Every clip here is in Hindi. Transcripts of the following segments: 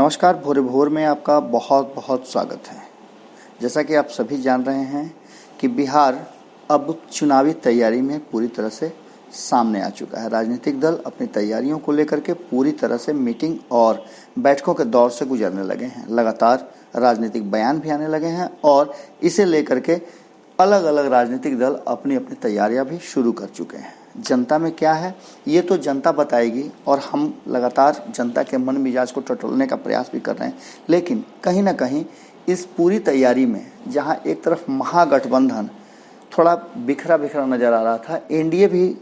नमस्कार। भोरे भोर में आपका बहुत बहुत स्वागत है। जैसा कि आप सभी जान रहे हैं कि बिहार अब चुनावी तैयारी में पूरी तरह से सामने आ चुका है। राजनीतिक दल अपनी तैयारियों को लेकर के पूरी तरह से मीटिंग और बैठकों के दौर से गुजरने लगे हैं। लगातार राजनीतिक बयान भी आने लगे हैं और इसे लेकर के अलग अलग राजनीतिक दल अपनी अपनी तैयारियां भी शुरू कर चुके हैं। जनता में क्या है ये तो जनता बताएगी और हम लगातार जनता के मन मिजाज को टटोलने का प्रयास भी कर रहे हैं। लेकिन कहीं ना कहीं इस पूरी तैयारी में जहां एक तरफ महागठबंधन थोड़ा बिखरा बिखरा नज़र आ रहा था, एनडीए भी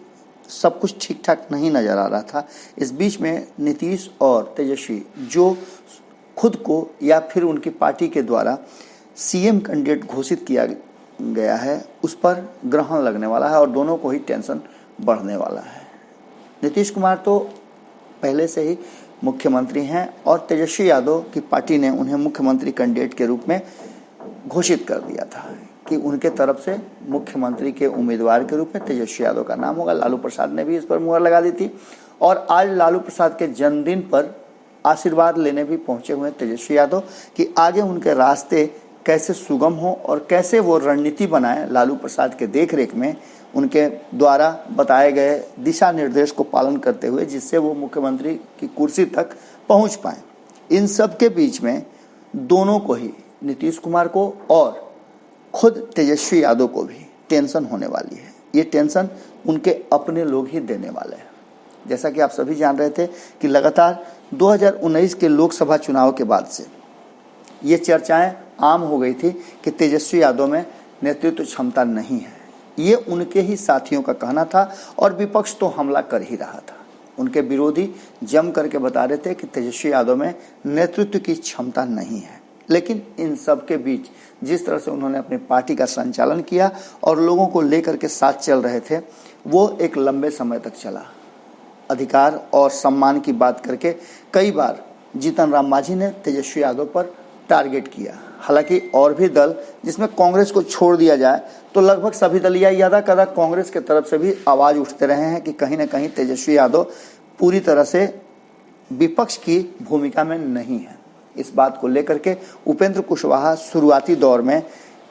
सब कुछ ठीक ठाक नहीं नज़र आ रहा था, इस बीच में नीतीश और तेजस्वी जो खुद को या फिर उनकी पार्टी के द्वारा सीएम कैंडिडेट घोषित किया गया है उस पर ग्रहण लगने वाला है और दोनों को ही टेंशन बढ़ने वाला है। नीतीश कुमार तो पहले से ही मुख्यमंत्री हैं और तेजस्वी यादव की पार्टी ने उन्हें मुख्यमंत्री कैंडिडेट के रूप में घोषित कर दिया था कि उनके तरफ से मुख्यमंत्री के उम्मीदवार के रूप में तेजस्वी यादव का नाम होगा। लालू प्रसाद ने भी इस पर मुहर लगा दी थी और आज लालू प्रसाद के जन्मदिन पर आशीर्वाद लेने भी पहुंचे हुए तेजस्वी यादव कि आगे उनके रास्ते कैसे सुगम हो और कैसे वो रणनीति बनाए लालू प्रसाद के देखरेख में उनके द्वारा बताए गए दिशा निर्देश को पालन करते हुए, जिससे वो मुख्यमंत्री की कुर्सी तक पहुंच पाए। इन सब के बीच में दोनों को ही, नीतीश कुमार को और खुद तेजस्वी यादव को भी टेंशन होने वाली है। ये टेंशन उनके अपने लोग ही देने वाले हैं। जैसा कि आप सभी जान रहे थे कि लगातार 2019 के लोकसभा चुनाव के बाद से ये चर्चाएं आम हो गई थी कि तेजस्वी यादव में नेतृत्व क्षमता नहीं है। ये उनके ही साथियों का कहना था और विपक्ष तो हमला कर ही रहा था। उनके विरोधी जम करके बता रहे थे कि तेजस्वी यादव में नेतृत्व की क्षमता नहीं है। लेकिन इन सब के बीच जिस तरह से उन्होंने अपनी पार्टी का संचालन किया और लोगों को लेकर के साथ चल रहे थे, वो एक लंबे समय तक चला। अधिकार और सम्मान की बात करके कई बार जीतन राम मांझी ने तेजस्वी यादव पर टारगेट किया। हालांकि और भी दल, जिसमें कांग्रेस को छोड़ दिया जाए तो लगभग सभी दल या ज्यादा कदा कांग्रेस के तरफ से भी आवाज उठते रहे हैं कि कहीं ना कहीं तेजस्वी यादव पूरी तरह से विपक्ष की भूमिका में नहीं है। इस बात को लेकर के उपेंद्र कुशवाहा शुरुआती दौर में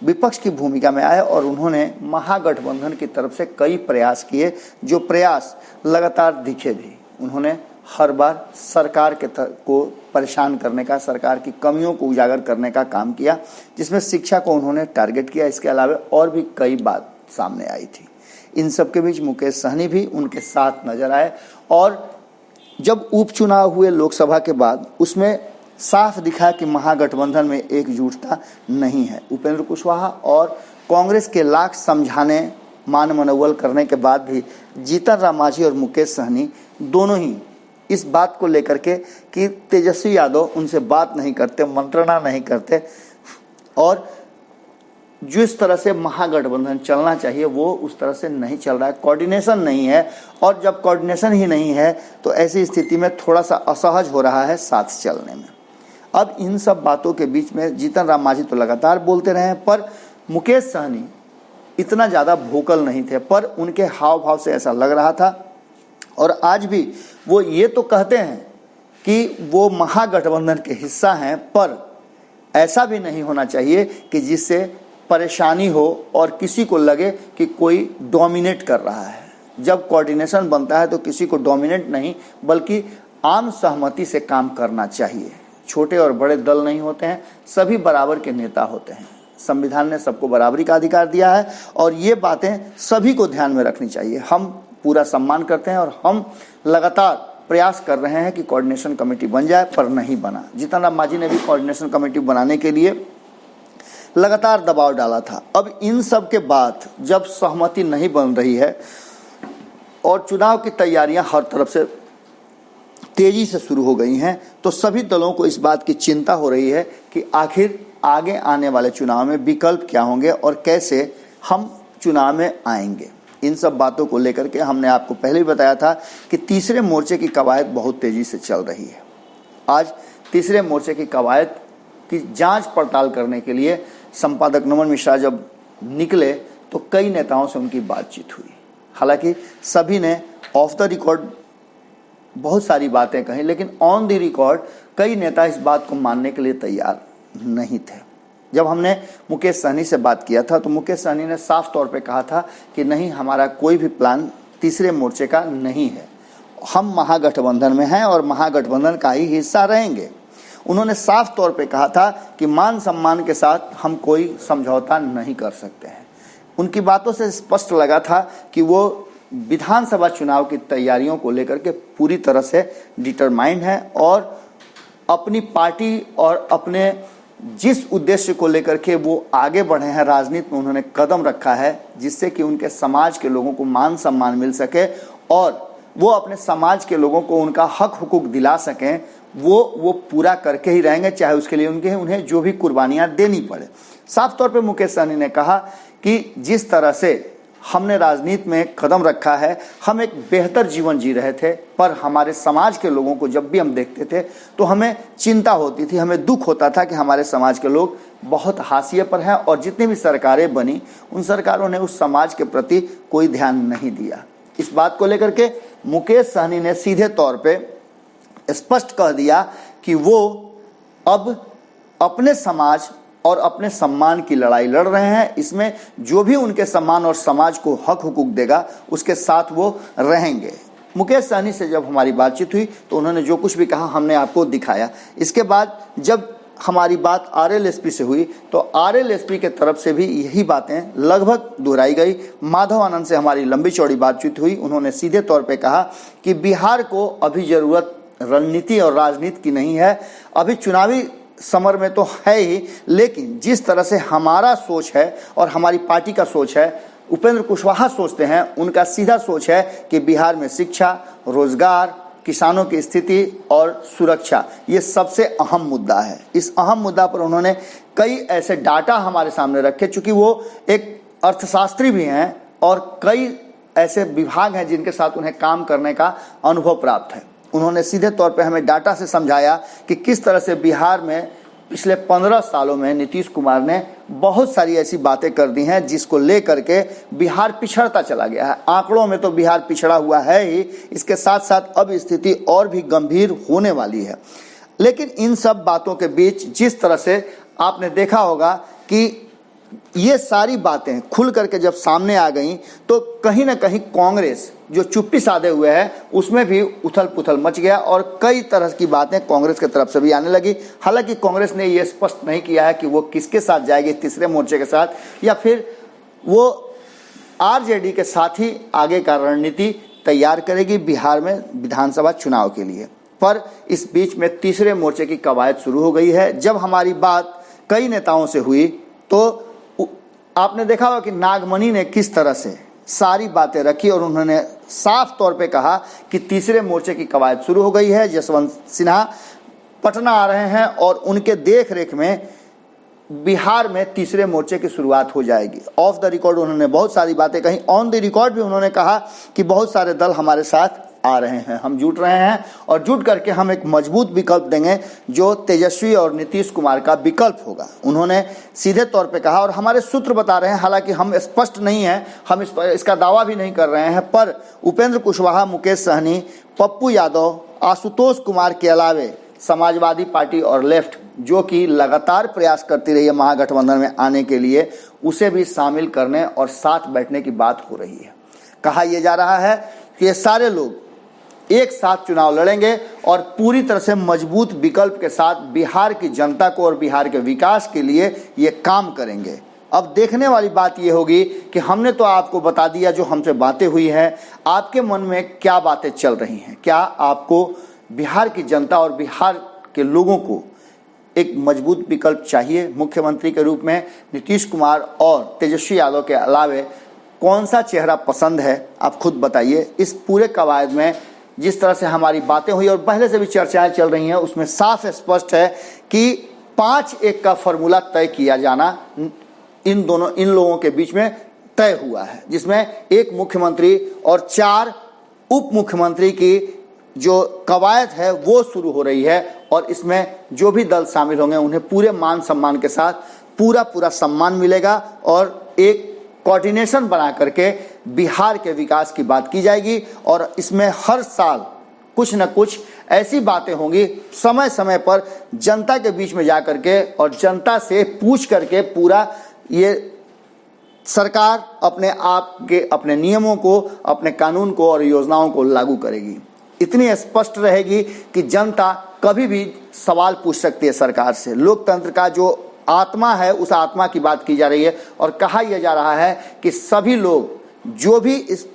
विपक्ष की भूमिका में आए और उन्होंने महागठबंधन की तरफ से कई प्रयास किए, जो प्रयास लगातार दिखे भी। उन्होंने हर बार सरकार को परेशान करने का, सरकार की कमियों को उजागर करने का काम किया, जिसमें शिक्षा को उन्होंने टारगेट किया। इसके अलावा और भी कई बात सामने आई थी। इन सब के बीच मुकेश सहनी भी उनके साथ नजर आए और जब उपचुनाव हुए लोकसभा के बाद उसमें साफ दिखा कि महागठबंधन में एकजुटता नहीं है। उपेंद्र कुशवाहा और कांग्रेस के लाख समझाने, मान मनोबल करने के बाद भी जीतन राम मांझी और मुकेश सहनी दोनों ही इस बात को लेकर के कि तेजस्वी यादव उनसे बात नहीं करते, मंत्रणा नहीं करते और जिस तरह से महागठबंधन चलना चाहिए वो उस तरह से नहीं चल रहा है, कोऑर्डिनेशन नहीं है। और जब कोऑर्डिनेशन ही नहीं है तो ऐसी स्थिति में थोड़ा सा असहज हो रहा है साथ चलने में। अब इन सब बातों के बीच में जीतन राम मांझी तो लगातार बोलते रहे हैं, पर मुकेश सहनी इतना ज़्यादा वोकल नहीं थे, पर उनके हाव भाव से ऐसा लग रहा था। और आज भी वो ये तो कहते हैं कि वो महागठबंधन के हिस्सा हैं, पर ऐसा भी नहीं होना चाहिए कि जिससे परेशानी हो और किसी को लगे कि कोई डोमिनेट कर रहा है। जब कोऑर्डिनेशन बनता है तो किसी को डोमिनेट नहीं बल्कि आम सहमति से काम करना चाहिए। छोटे और बड़े दल नहीं होते हैं, सभी बराबर के नेता होते हैं। संविधान ने सबको बराबरी का अधिकार दिया है और ये बातें सभी को ध्यान में रखनी चाहिए। हम पूरा सम्मान करते हैं और हम लगातार प्रयास कर रहे हैं कि कोऑर्डिनेशन कमेटी बन जाए, पर नहीं बना। जीतन राम मांझी ने भी कोऑर्डिनेशन कमेटी बनाने के लिए लगातार दबाव डाला था। अब इन सब के बाद जब सहमति नहीं बन रही है और चुनाव की तैयारियां हर तरफ से तेजी से शुरू हो गई हैं, तो सभी दलों को इस बात की चिंता हो रही है कि आखिर आगे आने वाले चुनाव में विकल्प क्या होंगे और कैसे हम चुनाव में आएंगे। इन सब बातों को लेकर के हमने आपको पहले ही बताया था कि तीसरे मोर्चे की कवायद बहुत तेजी से चल रही है। आज तीसरे मोर्चे की कवायद की जांच पड़ताल करने के लिए संपादक नमन मिश्रा जब निकले तो कई नेताओं से उनकी बातचीत हुई। हालांकि सभी ने ऑफ द रिकॉर्ड बहुत सारी बातें कही, लेकिन ऑन द रिकॉर्ड कई नेता इस बात को मानने के लिए तैयार नहीं थे। जब हमने मुकेश सहनी से बात किया था तो मुकेश सहनी ने साफ तौर पे कहा था कि नहीं, हमारा कोई भी प्लान तीसरे मोर्चे का नहीं है, हम महागठबंधन में हैं और महागठबंधन का ही हिस्सा रहेंगे। उन्होंने साफ तौर पे कहा था कि मान सम्मान के साथ हम कोई समझौता नहीं कर सकते हैं। उनकी बातों से स्पष्ट लगा था कि वो विधानसभा चुनाव की तैयारियों को लेकर के पूरी तरह से डिटरमाइंड है और अपनी पार्टी और अपने जिस उद्देश्य को लेकर के वो आगे बढ़े हैं राजनीति में, उन्होंने कदम रखा है जिससे कि उनके समाज के लोगों को मान सम्मान मिल सके और वो अपने समाज के लोगों को उनका हक हुकूक दिला सकें, वो पूरा करके ही रहेंगे, चाहे उसके लिए उन्हें जो भी कुर्बानियां देनी पड़े। साफ तौर पे मुकेश सहनी ने कहा कि जिस तरह से हमने राजनीति में कदम रखा है, हम एक बेहतर जीवन जी रहे थे, पर हमारे समाज के लोगों को जब भी हम देखते थे तो हमें चिंता होती थी, हमें दुख होता था कि हमारे समाज के लोग बहुत हाशिए पर हैं और जितनी भी सरकारें बनी उन सरकारों ने उस समाज के प्रति कोई ध्यान नहीं दिया। इस बात को लेकर के मुकेश सहनी ने सीधे तौर पे स्पष्ट कह दिया कि वो अब अपने समाज और अपने सम्मान की लड़ाई लड़ रहे हैं। इसमें जो भी उनके सम्मान और समाज को हक हुकूक देगा उसके साथ वो रहेंगे। मुकेश सहनी से जब हमारी बातचीत हुई तो उन्होंने जो कुछ भी कहा हमने आपको दिखाया। इसके बाद जब हमारी बात आरएलएसपी से हुई तो आरएलएसपी के तरफ से भी यही बातें लगभग दोहराई गई। माधव आनंद से हमारी लंबी चौड़ी बातचीत हुई। उन्होंने सीधे तौर पे कहा कि बिहार को अभी ज़रूरत रणनीति और राजनीति की नहीं है, अभी चुनावी समर में तो है ही, लेकिन जिस तरह से हमारा सोच है और हमारी पार्टी का सोच है, उपेंद्र कुशवाहा सोचते हैं, उनका सीधा सोच है कि बिहार में शिक्षा, रोजगार, किसानों की स्थिति और सुरक्षा ये सबसे अहम मुद्दा है। इस अहम मुद्दा पर उन्होंने कई ऐसे डाटा हमारे सामने रखे, चूँकि वो एक अर्थशास्त्री भी हैं और कई ऐसे विभाग हैं जिनके साथ उन्हें काम करने का अनुभव प्राप्त है। उन्होंने सीधे तौर पे हमें डाटा से समझाया कि किस तरह से बिहार में पिछले 15 सालों में नीतीश कुमार ने बहुत सारी ऐसी बातें कर दी हैं जिसको लेकर के बिहार पिछड़ता चला गया है। आंकड़ों में तो बिहार पिछड़ा हुआ है ही, इसके साथ साथ अब स्थिति और भी गंभीर होने वाली है। लेकिन इन सब बातों के बीच जिस तरह से आपने देखा होगा कि ये सारी बातें खुल करके जब सामने आ गई तो कहीं ना कहीं कांग्रेस जो चुप्पी साधे हुए है उसमें भी उथल पुथल मच गया और कई तरह की बातें कांग्रेस की तरफ से भी आने लगी। हालांकि कांग्रेस ने ये स्पष्ट नहीं किया है कि वो किसके साथ जाएगी, तीसरे मोर्चे के साथ या फिर वो आरजेडी के साथ ही आगे का रणनीति तैयार करेगी बिहार में विधानसभा चुनाव के लिए। पर इस बीच में तीसरे मोर्चे की कवायद शुरू हो गई है। जब हमारी बात कई नेताओं से हुई तो आपने देखा होगा कि नागमणि ने किस तरह से सारी बातें रखी और उन्होंने साफ तौर पे कहा कि तीसरे मोर्चे की कवायद शुरू हो गई है। जसवंत सिन्हा पटना आ रहे हैं और उनके देख रेख में बिहार में तीसरे मोर्चे की शुरुआत हो जाएगी। ऑफ द रिकॉर्ड उन्होंने बहुत सारी बातें कही, ऑन द रिकॉर्ड भी उन्होंने कहा कि बहुत सारे दल हमारे साथ आ रहे हैं, हम जुट रहे हैं और जुट करके हम एक मजबूत विकल्प देंगे जो तेजस्वी और नीतीश कुमार का विकल्प होगा। उन्होंने सीधे तौर पे कहा और हमारे सूत्र बता रहे हैं, हालांकि हम स्पष्ट नहीं हैं, हम इसका दावा भी नहीं कर रहे हैं, पर उपेंद्र कुशवाहा, मुकेश सहनी, पप्पू यादव, आशुतोष कुमार के अलावे समाजवादी पार्टी और लेफ्ट जो कि लगातार प्रयास करती रही है महागठबंधन में आने के लिए, उसे भी शामिल करने और साथ बैठने की बात हो रही है। कहा यह जा रहा है कि ये सारे लोग एक साथ चुनाव लड़ेंगे और पूरी तरह से मजबूत विकल्प के साथ बिहार की जनता को और बिहार के विकास के लिए ये काम करेंगे। अब देखने वाली बात ये होगी कि हमने तो आपको बता दिया जो हमसे बातें हुई हैं, आपके मन में क्या बातें चल रही हैं। क्या आपको बिहार की जनता और बिहार के लोगों को एक मजबूत विकल्प चाहिए मुख्यमंत्री के रूप में? नीतीश कुमार और तेजस्वी यादव के अलावे कौन सा चेहरा पसंद है, आप खुद बताइए। इस पूरे कवायद में जिस तरह से हमारी बातें हुई और पहले से भी चर्चाएं चल रही हैं उसमें साफ स्पष्ट है कि 5-1 का फॉर्मूला तय किया जाना इन लोगों के बीच में तय हुआ है, जिसमें एक मुख्यमंत्री और 4 उप मुख्यमंत्री की जो कवायद है वो शुरू हो रही है और इसमें जो भी दल शामिल होंगे उन्हें पूरे मान सम्मान के साथ पूरा सम्मान मिलेगा और एक कोऑर्डिनेशन बना करके बिहार के विकास की बात की जाएगी। और इसमें हर साल कुछ न कुछ ऐसी बातें होंगी समय समय पर जनता के बीच में जा करके और जनता से पूछ करके पूरा ये सरकार अपने आप के अपने नियमों को, अपने कानून को और योजनाओं को लागू करेगी। इतनी स्पष्ट रहेगी कि जनता कभी भी सवाल पूछ सकती है सरकार से। लोकतंत्र का जो आत्मा है उस आत्मा की बात की जा रही है और कहा यह जा रहा है कि सभी लोग जो भी इस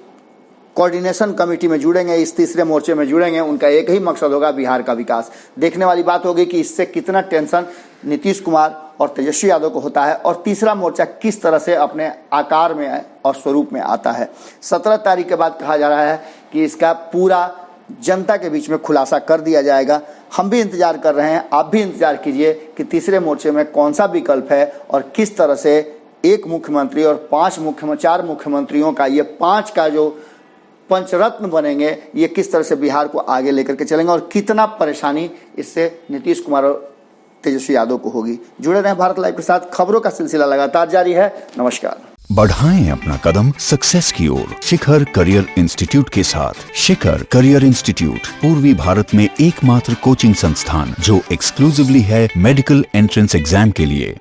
कोऑर्डिनेशन कमेटी में जुड़ेंगे, इस तीसरे मोर्चे में जुड़ेंगे, उनका एक ही मकसद होगा, बिहार का विकास। देखने वाली बात होगी कि इससे कितना टेंशन नीतीश कुमार और तेजस्वी यादव को होता है और तीसरा मोर्चा किस तरह से अपने आकार में और स्वरूप में आता है। 17 तारीख के बाद कहा जा रहा है कि इसका पूरा जनता के बीच में खुलासा कर दिया जाएगा। हम भी इंतजार कर रहे हैं, आप भी इंतजार कीजिए कि तीसरे मोर्चे में कौन सा विकल्प है और किस तरह से एक मुख्यमंत्री और 4 मुख्यमंत्रियों का, ये 5 का जो पंचरत्न बनेंगे, ये किस तरह से बिहार को आगे लेकर के चलेंगे और कितना परेशानी इससे नीतीश कुमार और तेजस्वी यादव को होगी। जुड़े रहें भारत लाइव के साथ, खबरों का सिलसिला लगातार जारी है। नमस्कार। बढ़ाएं अपना कदम सक्सेस की ओर शिखर करियर इंस्टीट्यूट के साथ। शिखर करियर इंस्टीट्यूट पूर्वी भारत में एकमात्र कोचिंग संस्थान जो एक्सक्लूसिवली है मेडिकल एंट्रेंस एग्जाम के लिए।